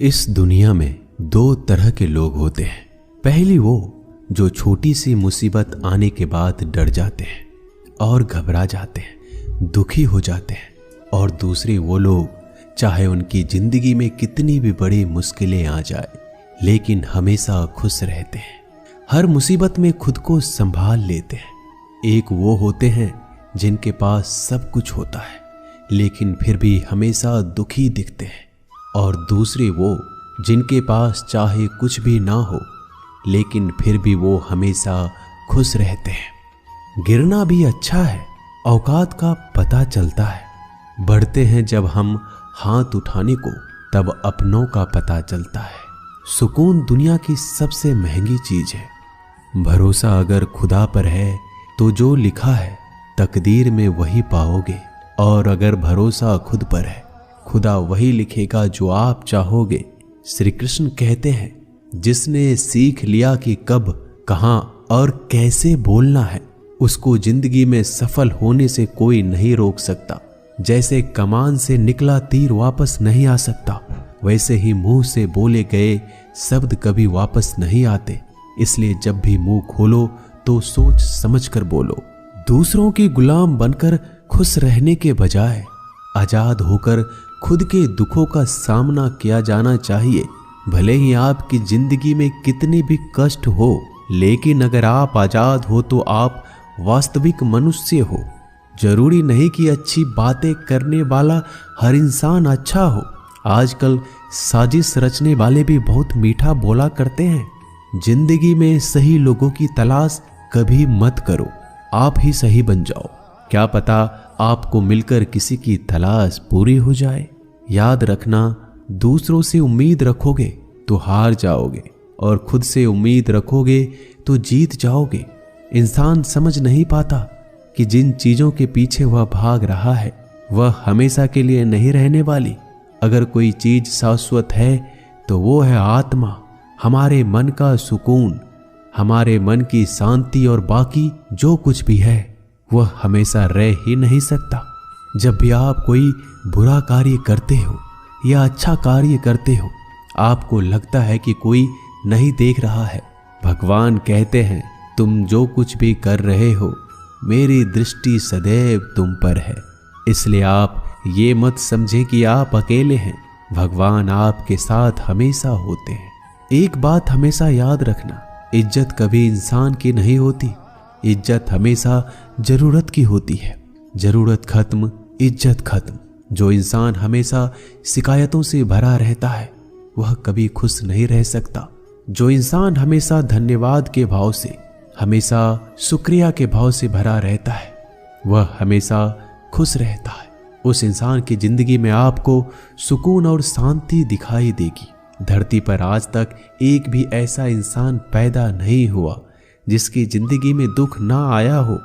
इस दुनिया में दो तरह के लोग होते हैं। पहली वो जो छोटी सी मुसीबत आने के बाद डर जाते हैं और घबरा जाते हैं, दुखी हो जाते हैं। और दूसरे वो लोग चाहे उनकी जिंदगी में कितनी भी बड़ी मुश्किलें आ जाए लेकिन हमेशा खुश रहते हैं, हर मुसीबत में खुद को संभाल लेते हैं। एक वो होते हैं जिनके पास सब कुछ होता है लेकिन फिर भी हमेशा दुखी दिखते हैं, और दूसरे वो जिनके पास चाहे कुछ भी ना हो लेकिन फिर भी वो हमेशा खुश रहते हैं। गिरना भी अच्छा है, औकात का पता चलता है। बढ़ते हैं जब हम हाथ उठाने को तब अपनों का पता चलता है। सुकून दुनिया की सबसे महंगी चीज है। भरोसा अगर खुदा पर है तो जो लिखा है तकदीर में वही पाओगे, और अगर भरोसा खुद पर है खुदा वही लिखेगा जो आप चाहोगे। श्री कृष्ण कहते हैं, जिसने सीख लिया कि कब, कहां और कैसे बोलना है, उसको जिंदगी में सफल होने से कोई नहीं रोक सकता। जैसे कमान से निकला तीर वापस नहीं आ सकता, वैसे ही मुंह से बोले गए शब्द कभी वापस नहीं आते। इसलिए जब भी मुंह खोलो तो सोच समझकर बोलो। दूसरों की गुलाम बनकर खुश रहने के बजाय आजाद होकर खुद के दुखों का सामना किया जाना चाहिए। भले ही आपकी जिंदगी में कितने भी कष्ट हो, लेकिन अगर आप आजाद हो तो आप वास्तविक मनुष्य हो। जरूरी नहीं कि अच्छी बातें करने वाला हर इंसान अच्छा हो। आजकल साजिश रचने वाले भी बहुत मीठा बोला करते हैं। जिंदगी में सही लोगों की तलाश कभी मत करो, आप ही सही बन जाओ। क्या पता आपको मिलकर किसी की तलाश पूरी हो जाए। याद रखना, दूसरों से उम्मीद रखोगे तो हार जाओगे, और खुद से उम्मीद रखोगे तो जीत जाओगे। इंसान समझ नहीं पाता कि जिन चीजों के पीछे वह भाग रहा है वह हमेशा के लिए नहीं रहने वाली। अगर कोई चीज शाश्वत है तो वो है आत्मा, हमारे मन का सुकून, हमारे मन की शांति, और बाकी जो कुछ भी है वह हमेशा रह ही नहीं सकता। जब भी आप कोई बुरा कार्य करते हो या अच्छा कार्य करते हो, आपको लगता है कि कोई नहीं देख रहा है। भगवान कहते हैं, तुम जो कुछ भी कर रहे हो मेरी दृष्टि सदैव तुम पर है। इसलिए आप ये मत समझे कि आप अकेले हैं, भगवान आपके साथ हमेशा होते हैं। एक बात हमेशा याद रखना, इज्जत कभी इंसान की नहीं होती, इज्जत हमेशा जरूरत की होती है। जरूरत खत्म, इज्जत खत्म। जो इंसान हमेशा शिकायतों से भरा रहता है वह कभी खुश नहीं रह सकता। जो इंसान हमेशा धन्यवाद के भाव से, हमेशा शुक्रिया के भाव से भरा रहता है वह हमेशा खुश रहता है। उस इंसान की जिंदगी में आपको सुकून और शांति दिखाई देगी। धरती पर आज तक एक भी ऐसा इंसान पैदा नहीं हुआ जिसकी जिंदगी में दुख ना आया हो।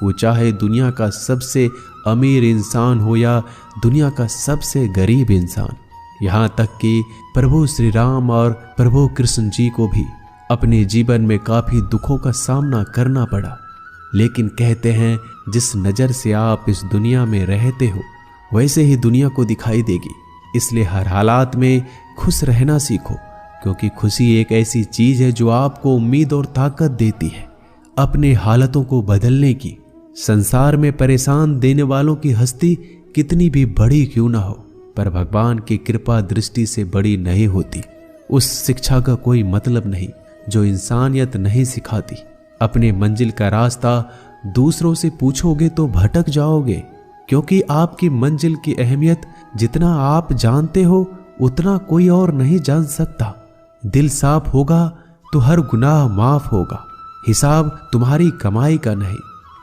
वो चाहे दुनिया का सबसे अमीर इंसान हो या दुनिया का सबसे गरीब इंसान। यहाँ तक कि प्रभु श्री राम और प्रभु कृष्ण जी को भी अपने जीवन में काफी दुखों का सामना करना पड़ा। लेकिन कहते हैं, जिस नज़र से आप इस दुनिया में रहते हो वैसे ही दुनिया को दिखाई देगी। इसलिए हर हालात में खुश रहना सीखो, क्योंकि खुशी एक ऐसी चीज है जो आपको उम्मीद और ताकत देती है अपने हालातों को बदलने की। संसार में परेशान देने वालों की हस्ती कितनी भी बड़ी क्यों ना हो, पर भगवान की कृपा दृष्टि से बड़ी नहीं होती। उस शिक्षा का कोई मतलब नहीं जो इंसानियत नहीं सिखाती। अपने मंजिल का रास्ता दूसरों से पूछोगे तो भटक जाओगे, क्योंकि आपकी मंजिल की अहमियत जितना आप जानते हो उतना कोई और नहीं जान सकता। दिल साफ होगा तो हर गुनाह माफ होगा। हिसाब तुम्हारी कमाई का नहीं,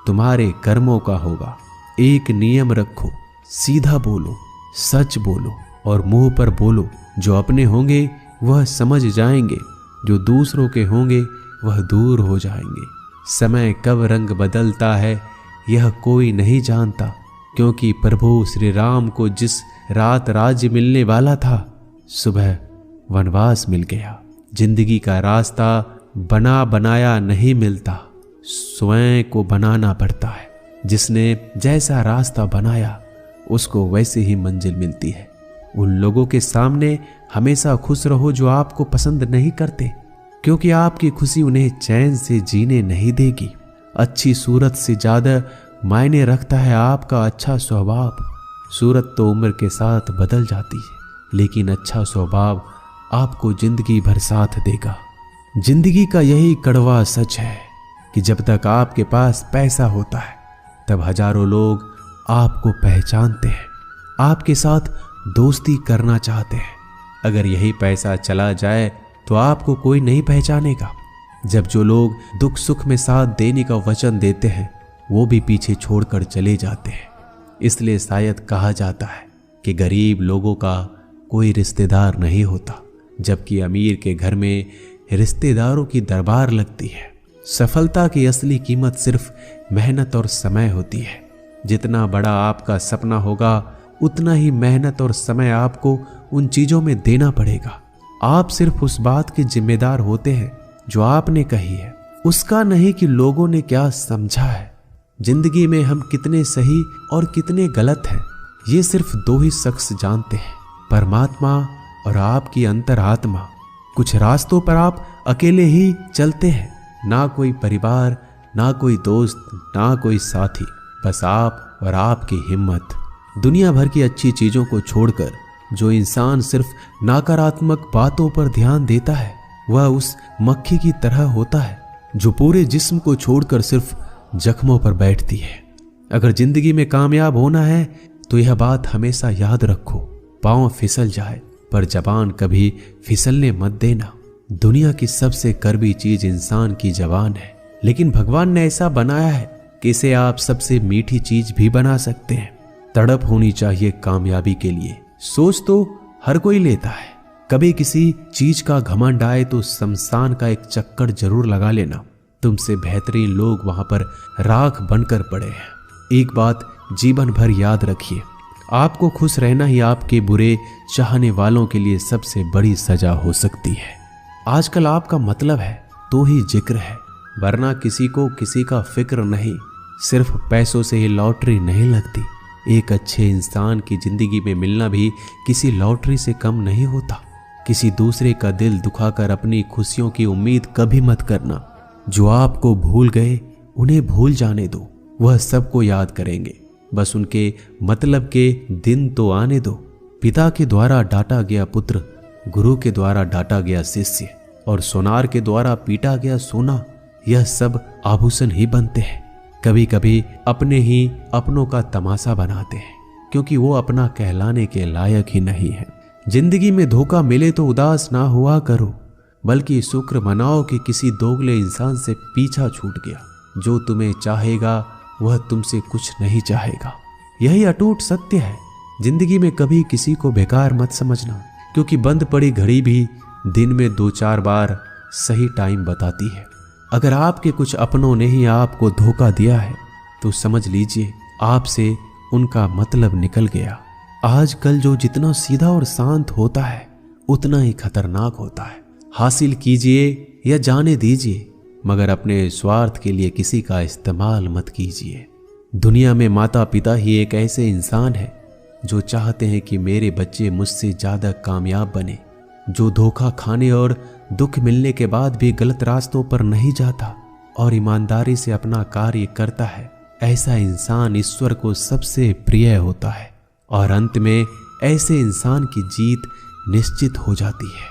तुम्हारे कर्मों का होगा। एक नियम रखो, सीधा बोलो, सच बोलो और मुंह पर बोलो। जो अपने होंगे वह समझ जाएंगे, जो दूसरों के होंगे वह दूर हो जाएंगे। समय कब रंग बदलता है यह कोई नहीं जानता, क्योंकि प्रभु श्री राम को जिस रात राज्य मिलने वाला था सुबह वनवास मिल गया। जिंदगी का रास्ता बना बनाया नहीं मिलता, स्वयं को बनाना पड़ता है। जिसने जैसा रास्ता बनाया उसको वैसे ही मंजिल मिलती है। उन लोगों के सामने हमेशा खुश रहो जो आपको पसंद नहीं करते, क्योंकि आपकी खुशी उन्हें चैन से जीने नहीं देगी। अच्छी सूरत से ज्यादा मायने रखता है आपका अच्छा स्वभाव। सूरत तो उम्र के साथ बदल जाती है, लेकिन अच्छा स्वभाव आपको जिंदगी भर साथ देगा। जिंदगी का यही कड़वा सच है कि जब तक आपके पास पैसा होता है तब हजारों लोग आपको पहचानते हैं, आपके साथ दोस्ती करना चाहते हैं। अगर यही पैसा चला जाए तो आपको कोई नहीं पहचानेगा। जब जो लोग दुख सुख में साथ देने का वचन देते हैं वो भी पीछे छोड़कर चले जाते हैं। इसलिए शायद कहा जाता है कि गरीब लोगों का कोई रिश्तेदार नहीं होता, जबकि अमीर के घर में रिश्तेदारों की दरबार लगती है। सफलता की असली कीमत सिर्फ मेहनत और समय होती है। जितना बड़ा आपका सपना होगा उतना ही मेहनत और समय आपको उन चीजों में देना पड़ेगा। आप सिर्फ उस बात के जिम्मेदार होते हैं जो आपने कही है, उसका नहीं कि लोगों ने क्या समझा है। जिंदगी में हम कितने सही और कितने गलत हैं ये सिर्फ दो ही शख्स जानते हैं, परमात्मा और आपकी अंतरात्मा। कुछ रास्तों पर आप अकेले ही चलते हैं, ना कोई परिवार, ना कोई दोस्त, ना कोई साथी, बस आप और आपकी हिम्मत। दुनिया भर की अच्छी चीजों को छोड़कर जो इंसान सिर्फ नकारात्मक बातों पर ध्यान देता है वह उस मक्खी की तरह होता है जो पूरे जिस्म को छोड़कर सिर्फ जख्मों पर बैठती है। अगर जिंदगी में कामयाब होना है तो यह बात हमेशा याद रखो, पांव फिसल जाए पर जबान कभी फिसलने मत देना। दुनिया की सबसे कड़वी चीज इंसान की जबान है, लेकिन भगवान ने ऐसा बनाया है कि इसे आप सबसे मीठी चीज भी बना सकते हैं। तड़प होनी चाहिए कामयाबी के लिए। सोच तो हर कोई लेता है, कभी किसी चीज का घमंड आए तो शमशान का एक चक्कर जरूर लगा लेना। तुमसे बेहतरीन लोग वहां पर राख बनकर पड़े हैं। एक बात जीवन भर याद रखिए, आपको खुश रहना ही आपके बुरे चाहने वालों के लिए सबसे बड़ी सजा हो सकती है। आजकल आपका मतलब है तो ही जिक्र है, वरना किसी को किसी का फिक्र नहीं। सिर्फ पैसों से ही लॉटरी नहीं लगती। एक अच्छे इंसान की जिंदगी में मिलना भी किसी लॉटरी से कम नहीं होता। किसी दूसरे का दिल दुखाकर अपनी खुशियों की उम्मीद कभी मत करना। जो आपको भूल गए उन्हें भूल जाने दो, वह सबको याद करेंगे, बस उनके मतलब के दिन तो आने दो। पिता के द्वारा डांटा गया पुत्र, गुरु के द्वारा डांटा गया शिष्य और सोनार के द्वारा पीटा गया सोना, यह सब आभूषण ही बनते हैं। कभी कभी अपने ही अपनों का तमाशा बनाते हैं, क्योंकि वो अपना कहलाने के लायक ही नहीं है। जिंदगी में धोखा मिले तो उदास ना हुआ करो, बल्कि शुक्र मनाओ कि किसी दोगले इंसान से पीछा छूट गया। जो तुम्हें चाहेगा वह तुमसे कुछ नहीं चाहेगा, यही अटूट सत्य है। जिंदगी में कभी किसी को बेकार मत समझना, क्योंकि बंद पड़ी घड़ी भी दिन में 2-4 बार सही टाइम बताती है। अगर आपके कुछ अपनों ने ही आपको धोखा दिया है तो समझ लीजिए आपसे उनका मतलब निकल गया। आजकल जो जितना सीधा और शांत होता है उतना ही खतरनाक होता है। हासिल कीजिए या जाने दीजिए, मगर अपने स्वार्थ के लिए किसी का इस्तेमाल मत कीजिए। दुनिया में माता पिता ही एक ऐसे इंसान है जो चाहते हैं कि मेरे बच्चे मुझसे ज्यादा कामयाब बने। जो धोखा खाने और दुख मिलने के बाद भी गलत रास्तों पर नहीं जाता और ईमानदारी से अपना कार्य करता है, ऐसा इंसान ईश्वर को सबसे प्रिय होता है। और अंत में ऐसे इंसान की जीत निश्चित हो जाती है।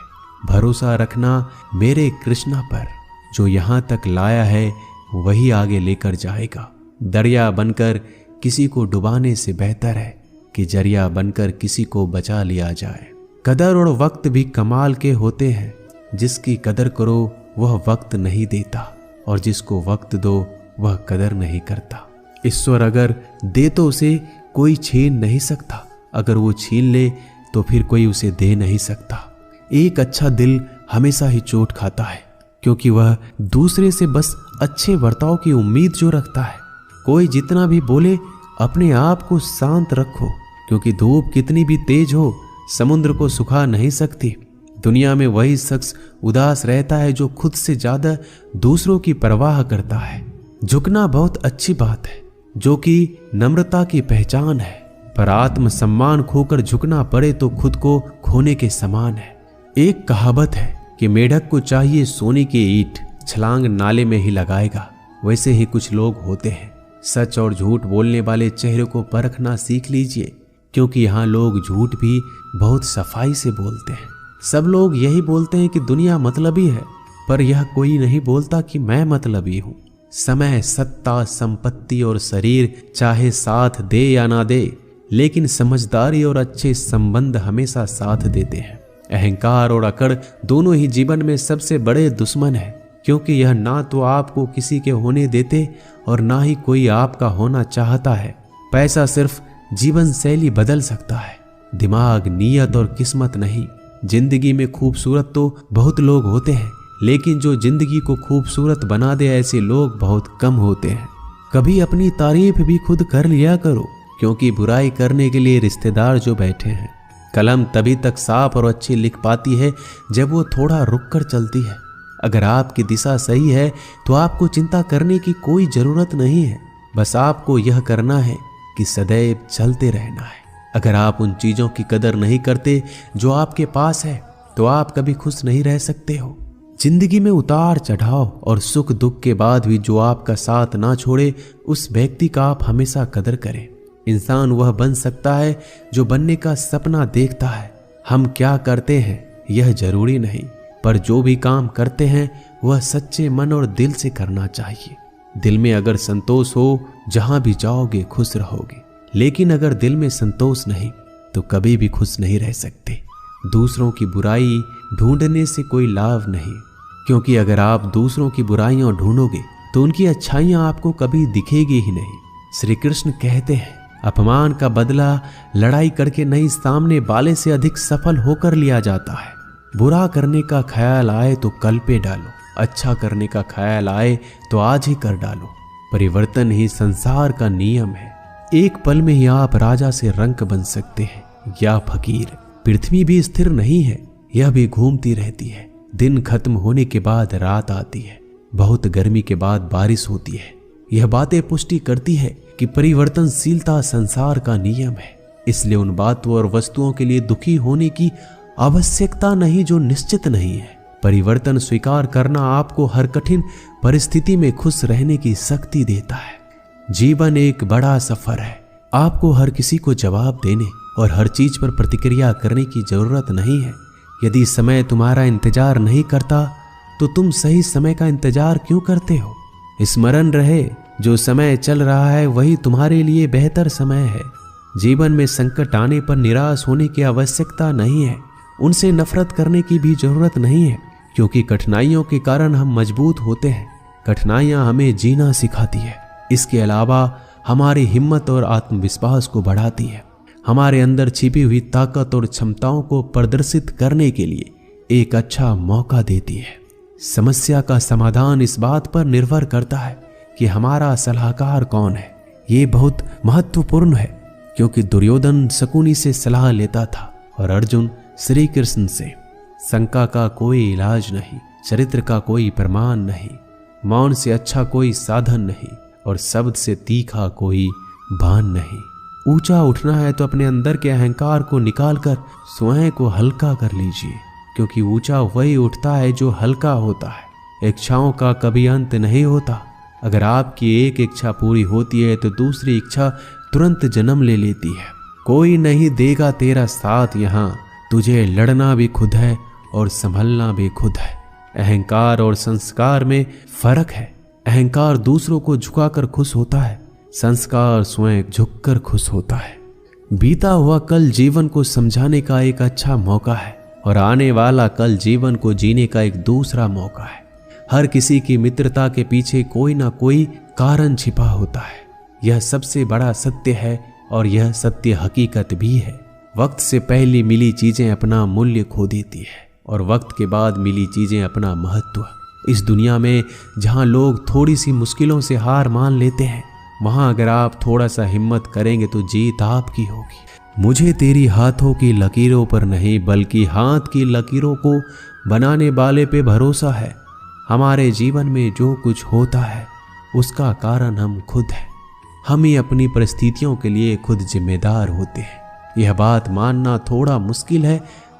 भरोसा रखना मेरे कृष्णा पर, जो यहाँ तक लाया है वही आगे लेकर जाएगा। दरिया बनकर किसी को डुबाने से बेहतर है कि जरिया बनकर किसी को बचा लिया जाए। कदर और वक्त भी कमाल के होते हैं। जिसकी कदर करो वह वक्त नहीं देता, और जिसको वक्त दो वह कदर नहीं करता। ईश्वर अगर दे तो उसे कोई छीन नहीं सकता, अगर वो छीन ले तो फिर कोई उसे दे नहीं सकता। एक अच्छा दिल हमेशा ही चोट खाता है, क्योंकि वह दूसरे से बस अच्छे बर्ताव की उम्मीद जो रखता है। कोई जितना भी बोले अपने आप को शांत रखो, क्योंकि धूप कितनी भी तेज हो समुद्र को सुखा नहीं सकती। दुनिया में वही शख्स उदास रहता है जो खुद से ज्यादा दूसरों की परवाह करता है। झुकना बहुत अच्छी बात है, जो कि नम्रता की पहचान है, पर आत्म सम्मान खोकर झुकना पड़े तो खुद को खोने के समान है। एक कहावत है कि मेढक को चाहिए सोने की ईंट, छलांग नाले में ही लगाएगा। वैसे ही कुछ लोग होते हैं। सच और झूठ बोलने वाले चेहरे को परखना सीख लीजिए, क्योंकि यहाँ लोग झूठ भी बहुत सफाई से बोलते हैं। सब लोग यही बोलते हैं कि दुनिया मतलबी है, पर यह कोई नहीं बोलता कि मैं मतलबी हूँ। समय, सत्ता, संपत्ति और शरीर चाहे साथ दे या ना दे, लेकिन समझदारी और अच्छे संबंध हमेशा साथ देते हैं। अहंकार और अकड़ दोनों ही जीवन में सबसे बड़े दुश्मन है, क्योंकि यह ना तो आपको किसी के होने देते और ना ही कोई आपका होना चाहता है। पैसा सिर्फ जीवन शैली बदल सकता है, दिमाग, नीयत और किस्मत नहीं। जिंदगी में खूबसूरत तो बहुत लोग होते हैं, लेकिन जो जिंदगी को खूबसूरत बना दे ऐसे लोग बहुत कम होते हैं। कभी अपनी तारीफ भी खुद कर लिया करो, क्योंकि बुराई करने के लिए रिश्तेदार जो बैठे हैं। कलम तभी तक साफ और अच्छी लिख पाती है जब वो थोड़ा रुक कर चलती है। अगर आपकी दिशा सही है तो आपको चिंता करने की कोई जरूरत नहीं है। बस आपको यह करना है कि सदैव चलते रहना है। अगर आप उन चीजों की कदर नहीं करते जो आपके पास है, तो आप कभी खुश नहीं रह सकते हो। जिंदगी में उतार चढ़ाव और सुख दुख के बाद भी जो आपका साथ ना छोड़े, उस व्यक्ति का आप हमेशा कदर करें। इंसान वह बन सकता है जो बनने का सपना देखता है। हम क्या करते हैं यह जरूरी नहीं, पर जो भी काम करते हैं वह सच्चे मन और दिल से करना चाहिए। दिल में अगर संतोष हो, जहां भी जाओगे खुश रहोगे। लेकिन अगर दिल में संतोष नहीं तो कभी भी खुश नहीं रह सकते। दूसरों की बुराई ढूंढने से कोई लाभ नहीं, क्योंकि अगर आप दूसरों की बुराइयां ढूंढोगे तो उनकी अच्छाइयां आपको कभी दिखेगी ही नहीं। श्री कृष्ण कहते हैं, अपमान का बदला लड़ाई करके नहीं, सामने वाले से अधिक सफल होकर लिया जाता है। बुरा करने का ख्याल आए तो कल पे डालो, अच्छा करने का ख्याल आए तो आज ही कर डालो। परिवर्तन ही संसार का नियम है। एक पल में ही आप राजा से रंक बन सकते हैं या फकीर। पृथ्वी भी स्थिर नहीं है, यह भी घूमती रहती है। दिन खत्म होने के बाद रात आती है, बहुत गर्मी के बाद बारिश होती है। यह बातें पुष्टि करती है कि परिवर्तनशीलता संसार का नियम है। इसलिए उन बातों और वस्तुओं के लिए दुखी होने की आवश्यकता नहीं जो निश्चित नहीं है। परिवर्तन स्वीकार करना आपको हर कठिन परिस्थिति में खुश रहने की शक्ति देता है। जीवन एक बड़ा सफर है। आपको हर किसी को जवाब देने और हर चीज पर प्रतिक्रिया करने की जरूरत नहीं है। यदि समय तुम्हारा इंतजार नहीं करता तो तुम सही समय का इंतजार क्यों करते हो? स्मरण रहे, जो समय चल रहा है वही तुम्हारे लिए बेहतर समय है। जीवन में संकट आने पर निराश होने की आवश्यकता नहीं है, उनसे नफरत करने की भी जरूरत नहीं है, क्योंकि कठिनाइयों के कारण हम मजबूत होते हैं। कठिनाइयां हमें जीना सिखाती है। इसके अलावा हमारी हिम्मत और आत्मविश्वास को बढ़ाती है। हमारे अंदर छिपी हुई ताकत और क्षमताओं को प्रदर्शित करने के लिए एक अच्छा मौका देती है। समस्या का समाधान इस बात पर निर्भर करता है कि हमारा सलाहकार कौन है। ये बहुत महत्वपूर्ण है, क्योंकि दुर्योधन शकुनी से सलाह लेता था और अर्जुन श्री कृष्ण से। शंका का कोई इलाज नहीं, चरित्र का कोई प्रमाण नहीं, मौन से अच्छा कोई साधन नहीं और शब्द से तीखा कोई बाण नहीं। ऊंचा उठना है तो अपने अंदर के अहंकार को निकालकर स्वयं को हल्का कर लीजिए, क्योंकि ऊंचा वही उठता है जो हल्का होता है। इच्छाओं का कभी अंत नहीं होता। अगर आपकी एक इच्छा पूरी होती है तो दूसरी इच्छा तुरंत जन्म ले लेती है। कोई नहीं देगा तेरा साथ यहाँ, तुझे लड़ना भी खुद है और संभलना भी खुद है। अहंकार और संस्कार में फर्क है। अहंकार दूसरों को झुकाकर खुश होता है, संस्कार स्वयं झुककर खुश होता है। बीता हुआ कल जीवन को समझाने का एक अच्छा मौका है और आने वाला कल जीवन को जीने का एक दूसरा मौका है। हर किसी की मित्रता के पीछे कोई ना कोई कारण छिपा होता है। यह सबसे बड़ा सत्य है और यह सत्य हकीकत भी है। वक्त से पहले मिली चीजें अपना मूल्य खो देती है और वक्त के बाद मिली चीजें अपना महत्व। इस दुनिया में जहां लोग थोड़ी सी मुश्किलों से हार मान लेते हैं, वहां अगर आप थोड़ा सा हिम्मत करेंगे तो जीत आपकी होगी। मुझे तेरी हाथों की लकीरों पर नहीं, बल्कि हाथ की लकीरों को बनाने वाले पे भरोसा है। हमारे जीवन में जो कुछ होता है उसका कारण हम खुद हैं। हम ही अपनी परिस्थितियों के लिए खुद जिम्मेदार होते हैं। यह बात मानना थोड़ा मुश्किल है,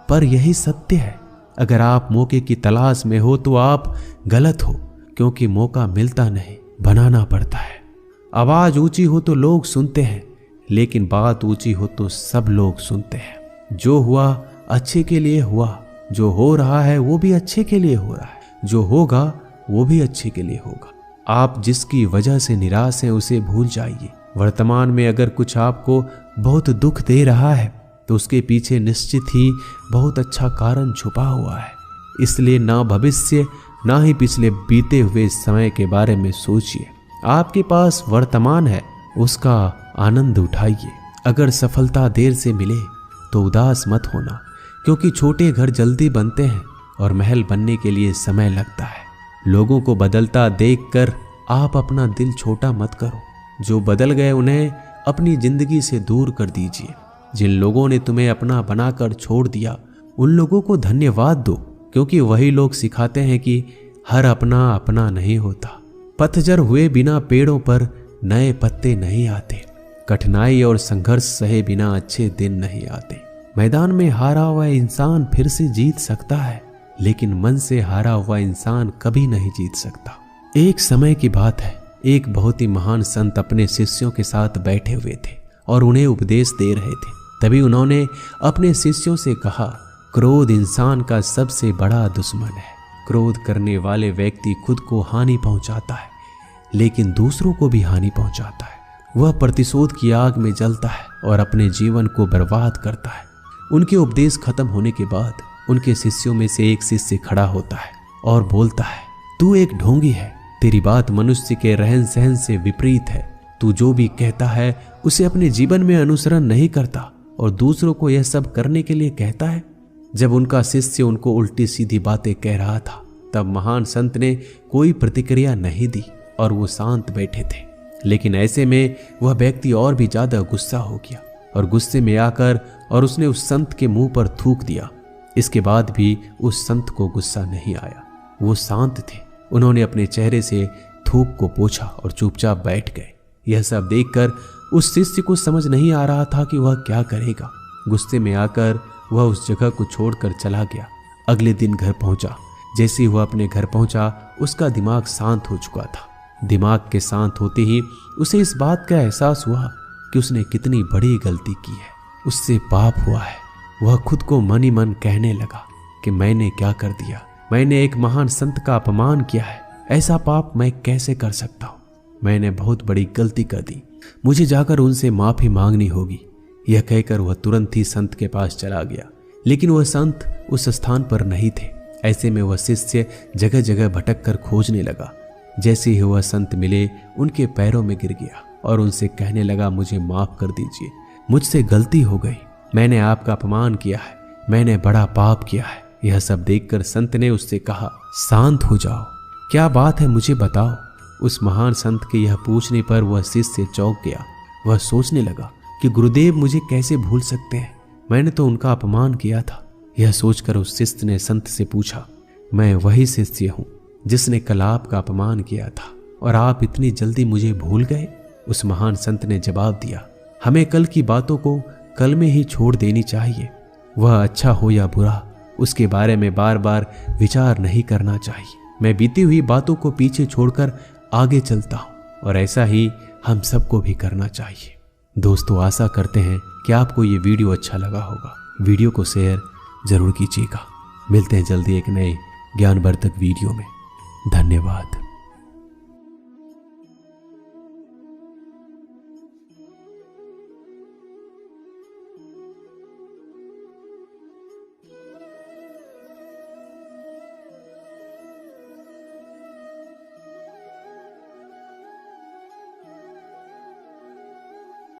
पर यही सत्य है। अगर आप मौके की तलाश में हो तो आप गलत हो, क्योंकि मौका मिलता नहीं, बनाना पड़ता है। आवाज ऊंची हो तो लोग सुनते हैं, लेकिन बात ऊंची हो तो सब लोग सुनते हैं। जो हुआ अच्छे के लिए हुआ, जो हो रहा है वो भी अच्छे के लिए हो रहा है, जो होगा वो भी अच्छे के लिए होगा। आप जिसकी वजह से निराश हैं उसे भूल जाइए। वर्तमान में अगर कुछ आपको बहुत दुख दे रहा है तो उसके पीछे निश्चित ही बहुत अच्छा कारण छुपा हुआ है। इसलिए ना भविष्य ना ही पिछले बीते हुए समय के बारे में सोचिए। आपके पास वर्तमान है, उसका आनंद उठाइए। अगर सफलता देर से मिले तो उदास मत होना, क्योंकि छोटे घर जल्दी बनते हैं और महल बनने के लिए समय लगता है। लोगों को बदलता देखकर आप अपना दिल छोटा मत करो। जो बदल गए उन्हें अपनी जिंदगी से दूर कर दीजिए। जिन लोगों ने तुम्हें अपना बनाकर छोड़ दिया उन लोगों को धन्यवाद दो, क्योंकि वही लोग सिखाते हैं कि हर अपना अपना नहीं होता। पतझड़ हुए बिना पेड़ों पर नए पत्ते नहीं आते। कठिनाई और संघर्ष सहे बिना अच्छे दिन नहीं आते। मैदान में हारा हुआ इंसान फिर से जीत सकता है, लेकिन मन से हारा हुआ इंसान कभी नहीं जीत सकता। एक समय की बात है, एक बहुत ही महान संत अपने शिष्यों के साथ बैठे हुए थे और उन्हें उपदेश दे रहे थे। तभी उन्होंने अपने शिष्यों से कहा, क्रोध इंसान का सबसे बड़ा दुश्मन है। क्रोध करने वाले व्यक्ति खुद को हानि पहुंचाता है, लेकिन दूसरों को भी हानि पहुंचाता है। वह प्रतिशोध की आग में जलता है और अपने जीवन को बर्बाद करता है। उनके उपदेश खत्म होने के बाद उनके शिष्यों में से एक शिष्य खड़ा होता है और बोलता है, तू एक ढोंगी है। तेरी बात मनुष्य के रहन सहन से विपरीत है। तू जो भी कहता है उसे अपने जीवन में अनुसरण नहीं करता और दूसरों को यह सब करने के लिए कहता है। जब उनका शिष्य उनको उल्टी सीधी बातें कह रहा था, तब महान संत ने कोई प्रतिक्रिया नहीं दी और वो शांत बैठे थे। लेकिन ऐसे में वह व्यक्ति और भी ज्यादा गुस्सा हो गया और गुस्से में आकर और उसने उस संत के मुंह पर थूक दिया। इसके बाद भी उस संत को गुस्सा नहीं आया। वो शांत थे। उन्होंने अपने चेहरे से थूक को पोंछा और चुपचाप बैठ गए। यह सब देखकर उस शिष्य को समझ नहीं आ रहा था कि वह क्या करेगा। गुस्से में आकर वह उस जगह को छोड़कर चला गया। अगले दिन घर पहुंचा। जैसे ही वह अपने घर पहुंचा, उसका दिमाग शांत हो चुका था। दिमाग के शांत होते ही उसे इस बात का एहसास हुआ कि उसने कितनी बड़ी गलती की है, उससे पाप हुआ है। वह खुद को मन ही मन कहने लगा कि मैंने क्या कर दिया, मैंने एक महान संत का अपमान किया है, ऐसा पाप मैं कैसे कर सकता हूँ, मैंने बहुत बड़ी गलती कर दी, मुझे जाकर उनसे माफी मांगनी होगी। यह कहकर वह तुरंत ही संत के पास चला गया, लेकिन वह संत उस स्थान पर नहीं थे। ऐसे में वह शिष्य जगह जगह भटक कर खोजने लगा। जैसे ही वह संत मिले, उनके पैरों में गिर गया और उनसे कहने लगा, मुझे माफ कर दीजिए, मुझसे गलती हो गई, मैंने आपका अपमान किया है, मैंने बड़ा पाप किया है। यह सब देखकर संत ने उससे कहा, शांत हो जाओ, क्या बात है मुझे बताओ। उस महान संत के यह पूछने पर वह शिष्य चौंक गया। वह सोचने लगा कि गुरुदेव मुझे कैसे भूल सकते हैं, मैंने तो उनका अपमान किया था। यह सोचकर उस शिष्य ने संत से पूछा, मैं वही शिष्य हूँ जिसने कल आपका अपमान किया था और आप इतनी जल्दी मुझे भूल गए। उस महान संत ने जवाब दिया, हमें कल की बातों को कल में ही छोड़ देनी चाहिए। वह अच्छा हो या बुरा, उसके बारे में बार बार विचार नहीं करना चाहिए। मैं बीती हुई बातों को पीछे छोड़कर आगे चलता हूँ और ऐसा ही हम सबको भी करना चाहिए। दोस्तों, आशा करते हैं कि आपको ये वीडियो अच्छा लगा होगा। वीडियो को शेयर जरूर कीजिएगा। मिलते हैं जल्दी एक नए ज्ञानवर्धक वीडियो में। धन्यवाद।